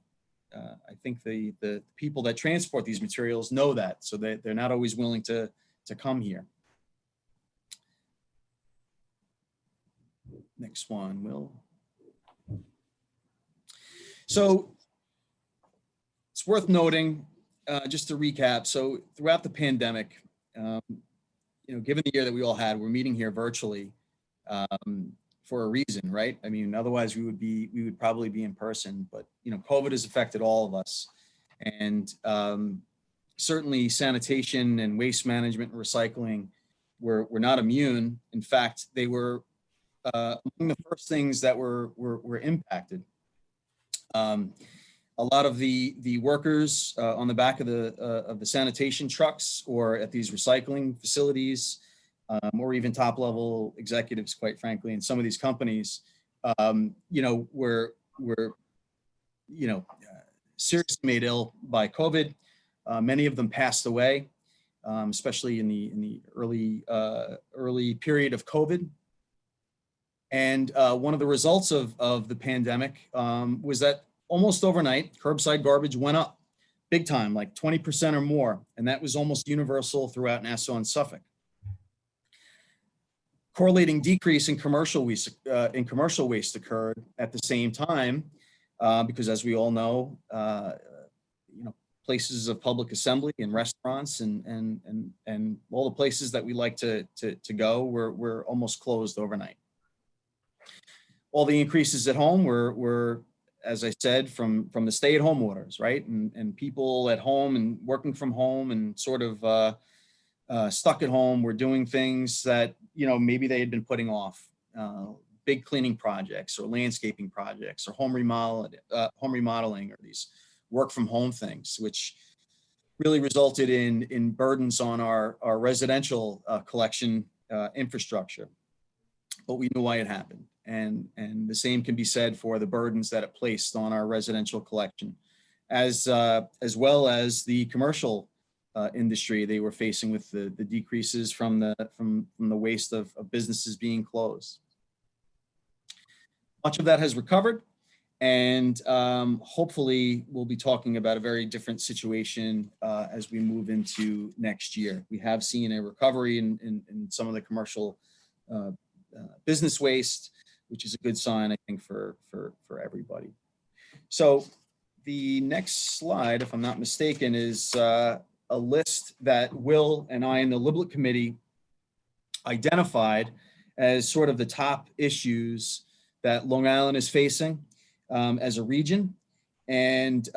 think the people that transport these materials know that, so that they're not always willing to come here. Next one, Will. So it's worth noting, just to recap. So throughout the pandemic, given the year that we all had, we're meeting here virtually for a reason, right? I mean, otherwise we would probably be in person. But COVID has affected all of us, and certainly sanitation and waste management and recycling were not immune. In fact, they were among the first things that were impacted. A lot of the workers on the back of the sanitation trucks or at these recycling facilities, or even top level executives, quite frankly, in some of these companies, were seriously made ill by COVID. Many of them passed away, especially in the early period of COVID. And one of the results of the pandemic was that almost overnight, curbside garbage went up big time, like 20% or more. And that was almost universal throughout Nassau and Suffolk. Correlating decrease in commercial waste occurred at the same time, because as we all know, places of public assembly and restaurants and all the places that we like to go were almost closed overnight. All the increases at home were, as I said, from the stay-at-home orders, right? And people at home and working from home and sort of stuck at home were doing things that, maybe they had been putting off, big cleaning projects or landscaping projects or home remodeling or these work from home things, which really resulted in burdens on our residential collection infrastructure. But we knew why it happened. And the same can be said for the burdens that it placed on our residential collection, as well as the commercial industry they were facing with the decreases from the waste of businesses being closed. Much of that has recovered, and hopefully we'll be talking about a very different situation as we move into next year. We have seen a recovery in some of the commercial business waste, which is a good sign, I think, for everybody. So the next slide, if I'm not mistaken, is a list that Will and I in the Liblit committee identified as sort of the top issues that Long Island is facing as a region, and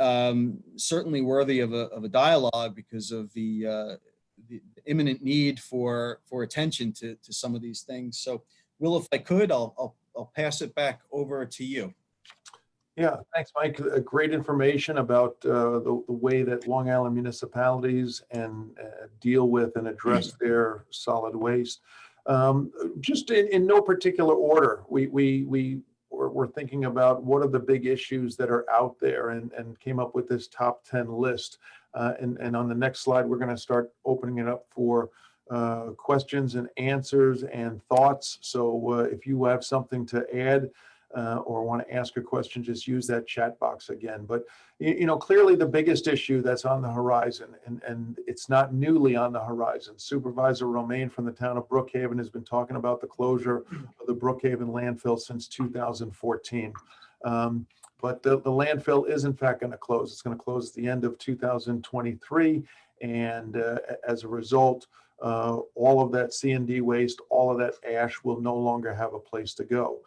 certainly worthy of a dialogue because of the imminent need for attention to some of these things. So, Will, if I could, I'll pass it back over to you. Yeah, thanks, Mike. Great information about the way that Long Island municipalities and deal with and address their solid waste. Just in no particular order, we're thinking about what are the big issues that are out there, and came up with this top 10 list. And on the next slide, we're going to start opening it up for questions and answers and thoughts. So if you have something to add or want to ask a question, just use that chat box again. But clearly the biggest issue that's on the horizon, and it's not newly on the horizon. Supervisor Romaine from the town of Brookhaven has been talking about the closure of the Brookhaven landfill since 2014. But the landfill is in fact going to close. It's going to close at the end of 2023. And as a result, all of that C&D waste, all of that ash will no longer have a place to go.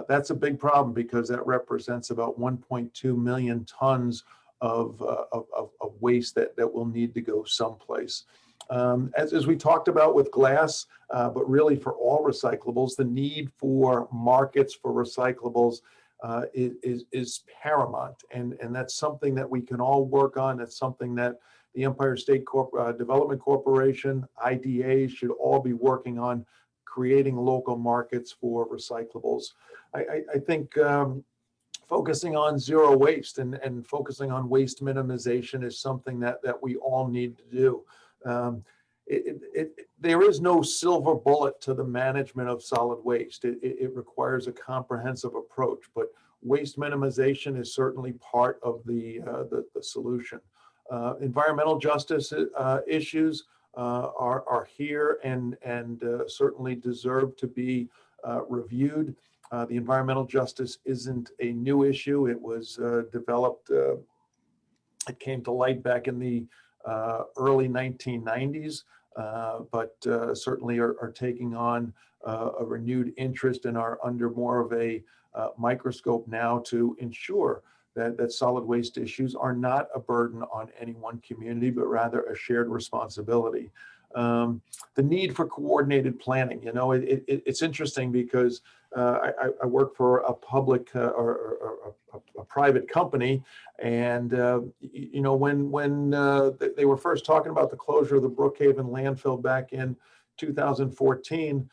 That's a big problem because that represents about 1.2 million tons of waste that will need to go someplace. As we talked about with glass, but really for all recyclables, the need for markets for recyclables is paramount. And that's something that we can all work on. That's something that the Empire State Development Corporation, IDA should all be working on, creating local markets for recyclables. I think focusing on zero waste and focusing on waste minimization is something that we all need to do. There is no silver bullet to the management of solid waste. It requires a comprehensive approach, but waste minimization is certainly part of the solution. Environmental justice issues are here and certainly deserve to be reviewed. The environmental justice isn't a new issue. It was developed, it came to light back in the early 1990s, but certainly are taking on a renewed interest and are under more of a microscope now to ensure that solid waste issues are not a burden on any one community, but rather a shared responsibility. The need for coordinated planning, it's interesting because I work for a public or a private company, and when they were first talking about the closure of the Brookhaven landfill back in 2014,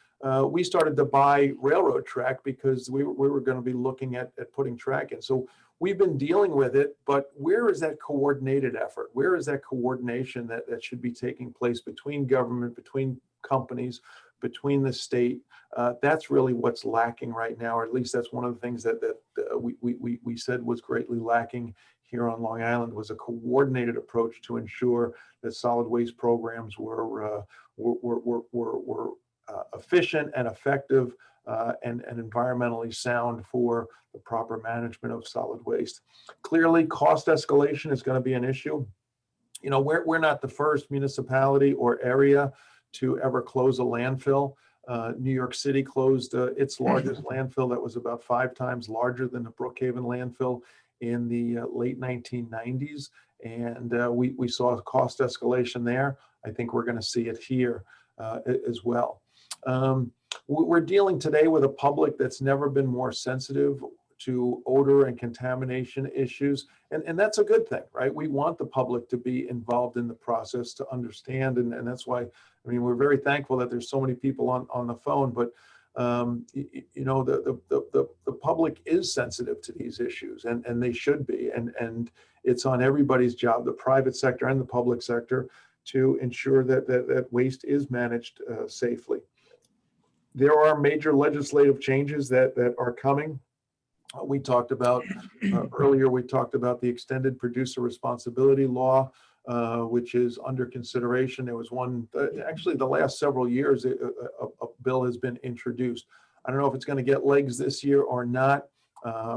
we started to buy railroad track because we were going to be looking at putting track in. So we've been dealing with it, but where is that coordinated effort? Where is that coordination that should be taking place between government, between companies, between the state. That's really what's lacking right now, or at least that's one of the things that we said was greatly lacking here on Long Island, was a coordinated approach to ensure that solid waste programs were efficient and effective and environmentally sound for the proper management of solid waste. Clearly, cost escalation is going to be an issue. You know, we're not the first municipality or area to ever close a landfill. New York City closed its largest landfill that was about 5 times larger than the Brookhaven landfill in the late 1990s. And we saw a cost escalation there. I think we're going to see it here as well. We're dealing today with a public that's never been more sensitive to odor and contamination issues. And that's a good thing, right? We want the public to be involved in the process, to understand. And that's why, I mean, we're very thankful that there's so many people on the phone, but you know, the public is sensitive to these issues, and they should be. And it's on everybody's job, the private sector and the public sector, to ensure that waste is managed safely. There are major legislative changes that are coming. We talked about earlier, we talked about the extended producer responsibility law, which is under consideration. There was one, actually the last several years, a bill has been introduced. I don't know if it's going to get legs this year or not.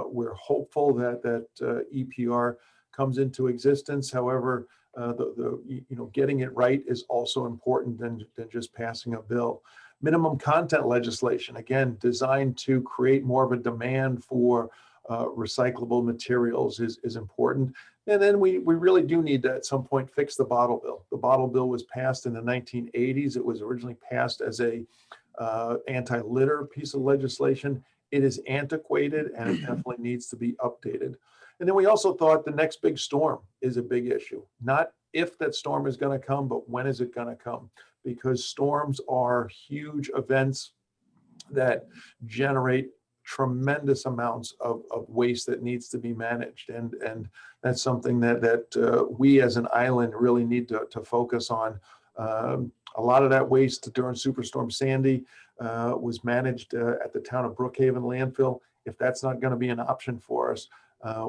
We're hopeful that EPR comes into existence. However, you know, getting it right is also important than just passing a bill. Minimum content legislation, again, designed to create more of a demand for recyclable materials is important. And then we really do need to, at some point, fix the bottle bill. The bottle bill was passed in the 1980s. It was originally passed as a anti-litter piece of legislation. It is antiquated, and it definitely needs to be updated. And then we also thought the next big storm is a big issue. Not if that storm is going to come, but when is it going to come? Because storms are huge events that generate tremendous amounts of waste that needs to be managed. And that's something that we as an island really need to focus on. A lot of that waste during Superstorm Sandy was managed at the town of Brookhaven landfill. If that's not going to be an option for us,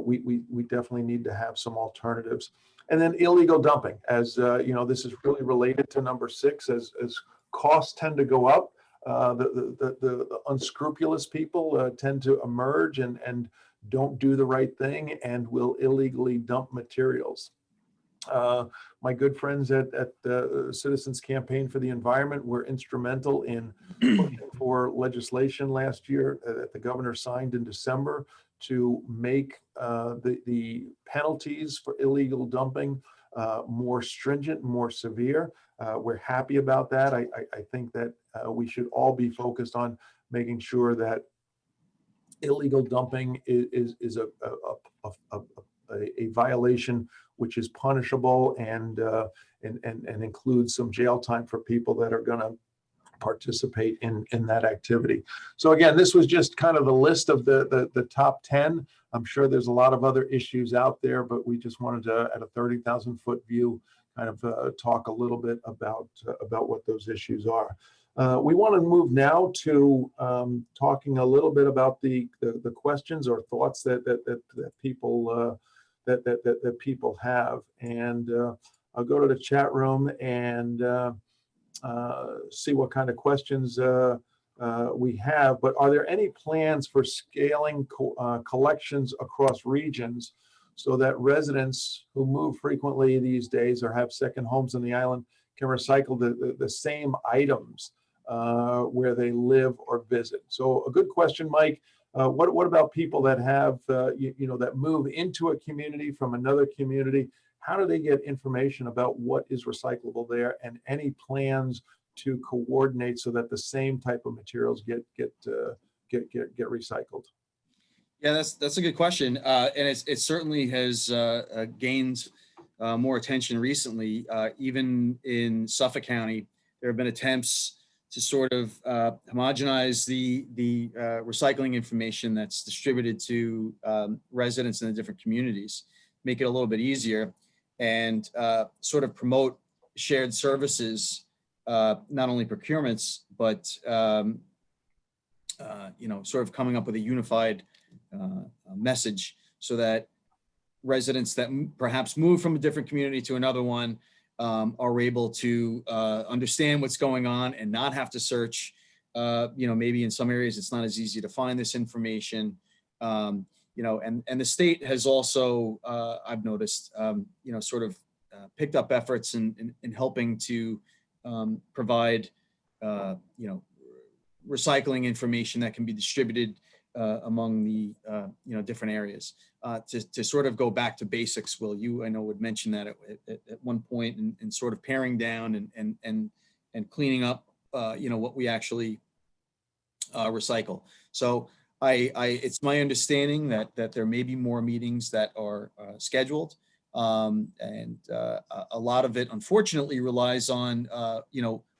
we definitely need to have some alternatives. And then illegal dumping, as you know, this is really related to number 6. As costs tend to go up, the unscrupulous people tend to emerge and don't do the right thing and will illegally dump materials. My good friends at the Citizens Campaign for the Environment were instrumental in pushing for legislation last year that the governor signed in December to make the penalties for illegal dumping more stringent, more severe. We're happy about that. I think that we should all be focused on making sure that illegal dumping is a violation which is punishable and includes some jail time for people that are going to participate in that activity. So again, this was just kind of the list of the top 10. I'm sure there's a lot of other issues out there, but we just wanted to, at a 30,000-foot view, kind of talk a little bit about what those issues are. We want to move now to talking a little bit about the questions or thoughts that people that people have, and I'll go to the chat room and see what kind of questions we have. But are there any plans for scaling collections across regions so that residents who move frequently these days or have second homes on the island can recycle the same items where they live or visit? So a good question, Mike. What about people that have, that move into a community from another community? How do they get information about what is recyclable there, and any plans to coordinate so that the same type of materials get recycled? Yeah, that's a good question, and it certainly has gained more attention recently. Even in Suffolk County, there have been attempts to sort of homogenize the recycling information that's distributed to residents in the different communities, make it a little bit easier, and sort of promote shared services not only procurements, but sort of coming up with a unified message so that residents that perhaps move from a different community to another one are able to understand what's going on and not have to search. Maybe in some areas it's not as easy to find this information. And the state has also, I've noticed, sort of picked up efforts in helping to provide, recycling information that can be distributed among the, different areas. To sort of go back to basics, Will, I know would mention that at one point, and sort of paring down and cleaning up, what we actually recycle. So it's my understanding that there may be more meetings that are scheduled, and a lot of it, unfortunately, relies on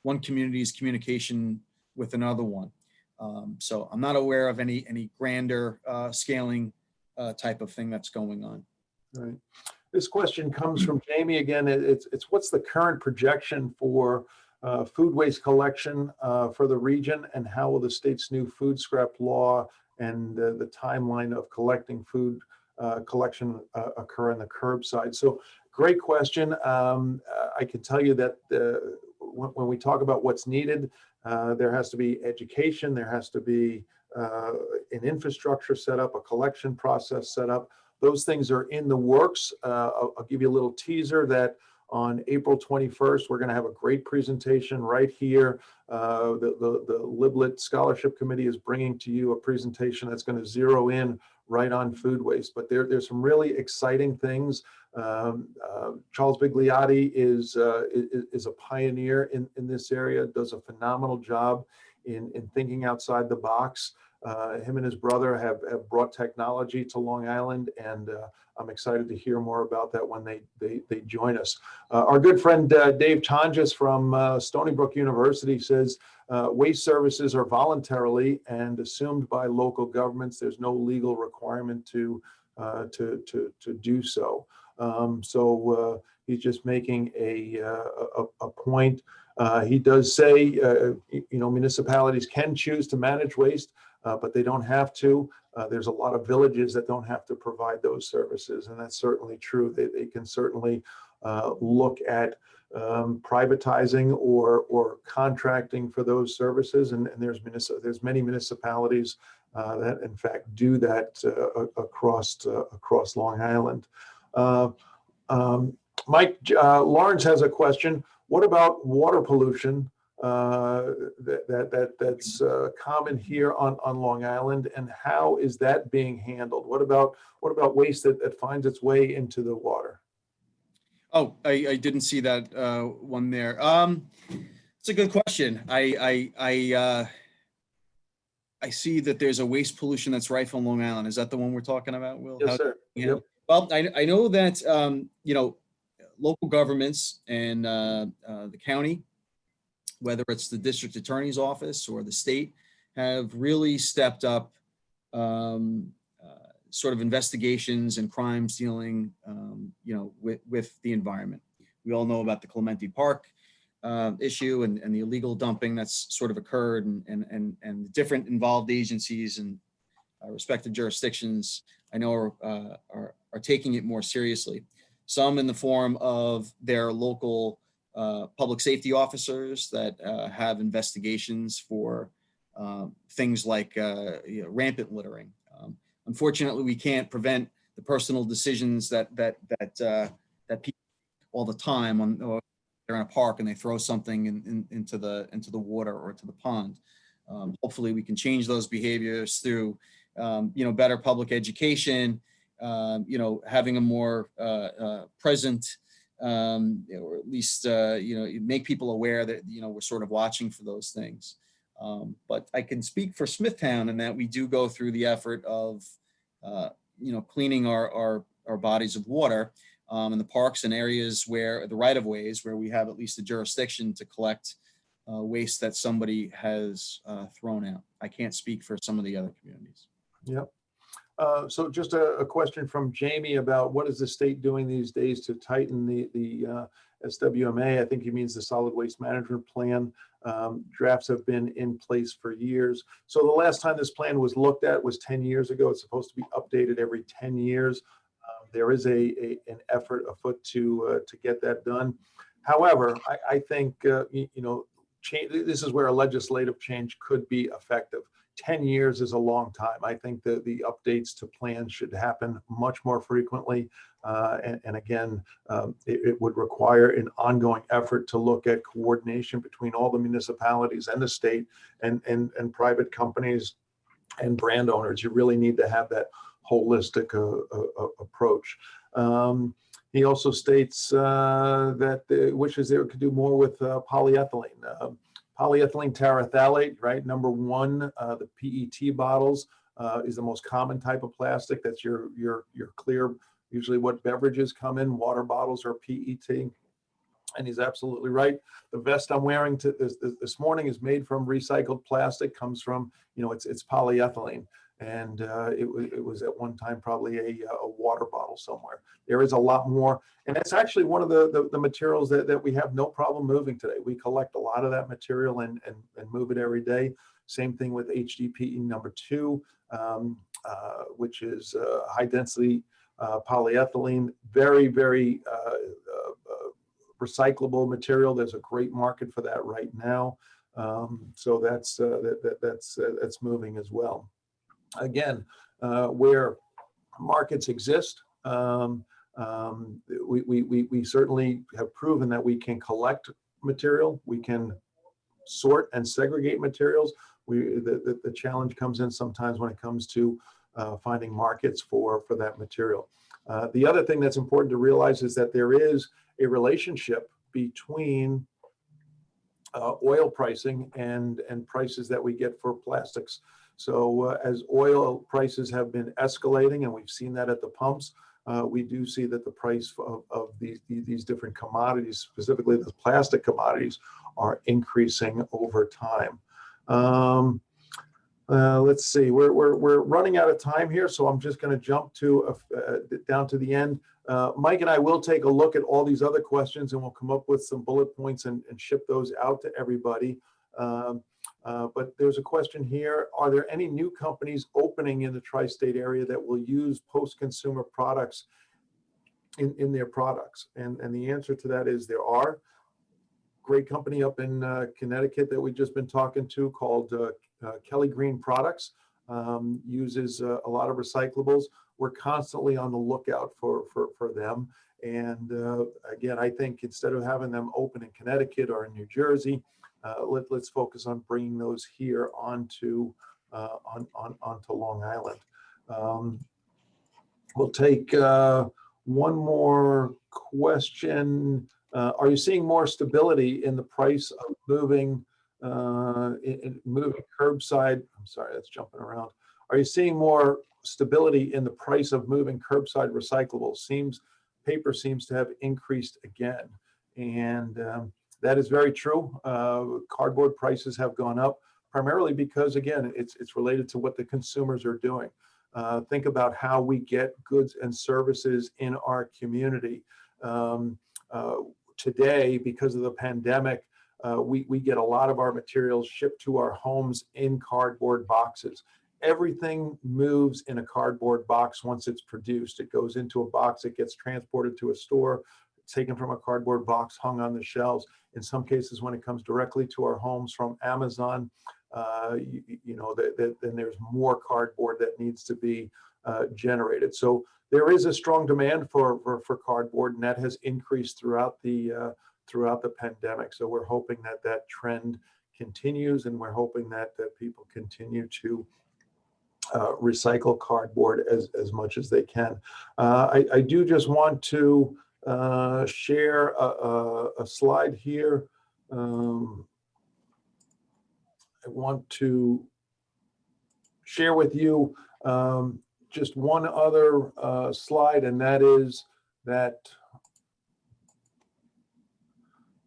one community's communication with another one. So I'm not aware of any grander scaling type of thing that's going on. Right. This question comes from Jamie again. It's what's the current projection for food waste collection for the region, and how will the state's new food scrap law and the timeline of collecting food collection occur in the curbside? So great question. I can tell you that when we talk about what's needed, there has to be education, there has to be an infrastructure set up, a collection process set up. Those things are in the works. I'll give you a little teaser that on April 21st, we're going to have a great presentation right here. The Liblit Scholarship Committee is bringing to you a presentation that's going to zero in right on food waste. But there's some really exciting things. Charles Bigliotti is a pioneer in this area, does a phenomenal job in thinking outside the box. Him and his brother have brought technology to Long Island, and I'm excited to hear more about that when they join us. Our good friend Dave Tonjes from Stony Brook University says waste services are voluntarily and assumed by local governments. There's no legal requirement to do so. So he's just making a point. He does say, municipalities can choose to manage waste, but they don't have to. There's a lot of villages that don't have to provide those services, and that's certainly true. They can certainly look at privatizing or contracting for those services, and there's many municipalities that in fact do that across Long Island. Mike Lawrence has a question. What about water pollution that's common here on Long Island, and how is that being handled? What about waste that finds its way into the water? Oh, I didn't see that one there. It's a good question. I see that there's a waste pollution that's rife on Long Island. Is that the one we're talking about, Will? Yes, sir. Yep. Well, I know that local governments and the county, whether it's the district attorney's office or the state, have really stepped up sort of investigations and crimes dealing, with the environment. We all know about the Clementi Park issue and the illegal dumping that's sort of occurred, and different involved agencies and respective jurisdictions, I know are taking it more seriously. Some in the form of their local public safety officers that have investigations for things like rampant littering. Unfortunately, we can't prevent the personal decisions that people all the time on. They're in a park and they throw something into the water or to the pond. Hopefully, we can change those behaviors through better public education. Having a more present, or at least make people aware that we're sort of watching for those things. But I can speak for Smithtown in that we do go through the effort of cleaning our bodies of water in the parks and areas where the right of ways where we have at least a jurisdiction to collect waste that somebody has thrown out. I can't speak for some of the other communities. Yep. So just a question from Jamie about what is the state doing these days to tighten the SWMA, I think he means the Solid Waste Management Plan. Drafts have been in place for years. So the last time this plan was looked at was 10 years ago. It's supposed to be updated every 10 years. There is an effort afoot to get that done. However, I think this is where a legislative change could be effective. 10 years is a long time. I think that the updates to plans should happen much more frequently. And again, it would require an ongoing effort to look at coordination between all the municipalities and the state and private companies and brand owners. You really need to have that holistic approach. He also states that wishes they could do more with polyethylene. Polyethylene terephthalate, right? Number one, the PET bottles is the most common type of plastic. That's your clear, usually what beverages come in. Water bottles are PET. And he's absolutely right. The vest I'm wearing this morning is made from recycled plastic, comes from, it's polyethylene. And it was at one time probably a water bottle somewhere. There is a lot more. And that's actually one of the materials that we have no problem moving today. We collect a lot of that material and move it every day. Same thing with HDPE number 2, which is high density polyethylene. Very, very recyclable material. There's a great market for that right now. So that's moving as well. Again, where markets exist, we certainly have proven that we can collect material, we can sort and segregate materials. The challenge comes in sometimes when it comes to finding markets for that material. The other thing that's important to realize is that there is a relationship between oil pricing and prices that we get for plastics. So as oil prices have been escalating, and we've seen that at the pumps, we do see that the price of these different commodities, specifically the plastic commodities, are increasing over time. Let's see, we're running out of time here, so I'm just going to jump to down to the end. Mike and I will take a look at all these other questions, and we'll come up with some bullet points and ship those out to everybody. But there's a question here. Are there any new companies opening in the tri-state area that will use post-consumer products in their products? And the answer to that is there are. Great company up in Connecticut that we've just been talking to called Kelly Green Products, uses a lot of recyclables. We're constantly on the lookout for them. And again, I think instead of having them open in Connecticut or in New Jersey, let's focus on bringing those here onto Long Island. We'll take one more question. Are you seeing more stability in the price of moving curbside? I'm sorry, that's jumping around. Are you seeing more stability in the price of moving curbside recyclables? Paper seems to have increased again, and that is very true. Cardboard prices have gone up primarily because, again, it's related to what the consumers are doing. Think about how we get goods and services in our community. Today, because of the pandemic, we get a lot of our materials shipped to our homes in cardboard boxes. Everything moves in a cardboard box once it's produced. It goes into a box, it gets transported to a store, taken from a cardboard box, hung on the shelves. In some cases, when it comes directly to our homes from Amazon, then there's more cardboard that needs to be generated. So there is a strong demand for cardboard, and that has increased throughout the pandemic. So we're hoping that trend continues, and we're hoping that people continue to recycle cardboard as much as they can. I do just want to share a slide here. I want to share with you just one other slide, and that is that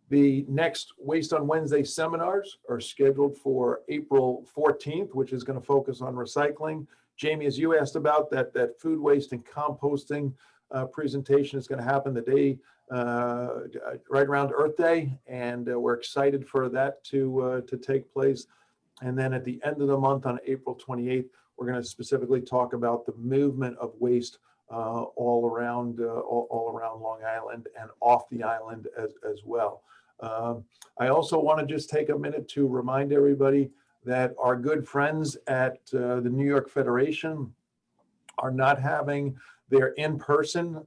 the next Waste on Wednesday seminars are scheduled for April 14th, which is going to focus on recycling. Jamie, as you asked about that food waste and composting, presentation is going to happen the day right around Earth Day, and we're excited for that to take place. And then at the end of the month on April 28th, we're going to specifically talk about the movement of waste all around Long Island and off the island as well. I also want to just take a minute to remind everybody that our good friends at the New York Federation are not having their in-person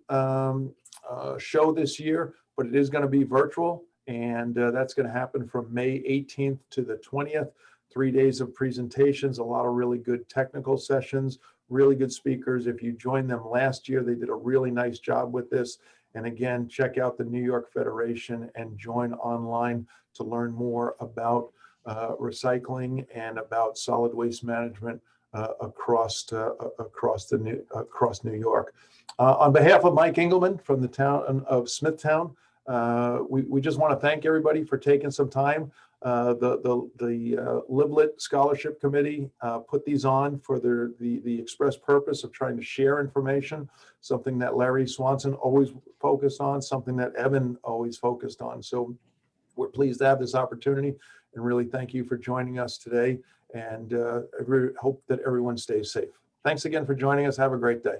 show this year, but it is going to be virtual, and that's going to happen from May 18th to the 20th. 3 days of presentations, a lot of really good technical sessions, really good speakers. If you joined them last year, they did a really nice job with this. And again, check out the New York Federation and join online to learn more about recycling and about solid waste management across New York. On behalf of Mike Engelman from the town of Smithtown, we just want to thank everybody for taking some time. The Liblit Scholarship Committee put these on for the express purpose of trying to share information, something that Larry Swanson always focused on, something that Evan always focused on. So we're pleased to have this opportunity, and really thank you for joining us today, and hope that everyone stays safe. Thanks again for joining us. Have a great day.